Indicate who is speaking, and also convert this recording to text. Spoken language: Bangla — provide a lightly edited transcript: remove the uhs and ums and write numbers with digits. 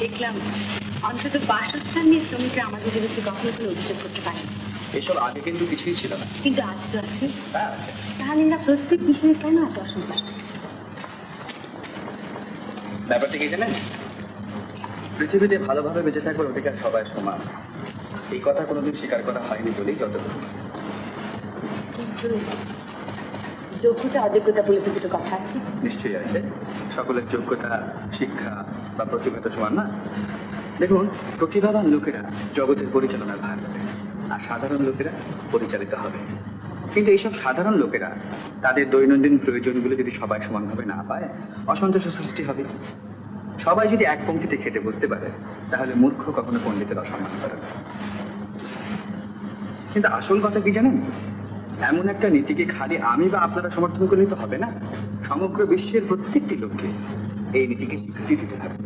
Speaker 1: দেখলাম অন্তত বাসস্থান নিয়ে শ্রমিকরা আমাদের বিরুদ্ধে কখনো কোনো অভিযোগ করতে পারে না।
Speaker 2: এসব আগে কিন্তু কিছুই ছিল না।
Speaker 1: কিন্তু আজ তো আছে।
Speaker 2: হ্যাঁ আছে।
Speaker 1: তাহলে না প্রত্যেক বিষয়ে কেন এত অসন্তুষ্ট?
Speaker 2: ব্যাপারটা কি জানেন, পৃথিবীতে ভালোভাবে বেঁচে থাকবার অধিকার সবাই সমান, এই কথা কোনোদিন স্বীকার করা হয়নি বলেই যত।
Speaker 1: কিন্তু যোগ্যতা অযোগ্যতা বলে তো দুটো কথা আছে।
Speaker 2: নিশ্চয়ই আছে, সকলের যোগ্যতা শিক্ষা বা প্রতিভা তো সমান না। দেখুন, প্রতিভাবান লোকেরা জগতের পরিচালনার ভার নেবে, আর সাধারণ লোকেরা পরিচালিত হবে। কিন্তু এইসব সাধারণ লোকেরা তাদের দৈনন্দিন প্রয়োজনগুলো যদি সবাই সমানভাবে না পায়, অসন্তোষের সৃষ্টি হবে। সবাই যদি এক পংক্তিতে খেতে বসতে পারে, তাহলে মূর্খ কখনো পণ্ডিতের অসম্মান করে না। কিন্তু আসল কথা কি জানেন, এমন একটা নীতিকে খালি আমি বা আপনারা সমর্থন করলেই তো হবে না, সমগ্র বিশ্বের প্রত্যেকটি লোককে এই নীতিকে স্বীকৃতি দিতে হবে।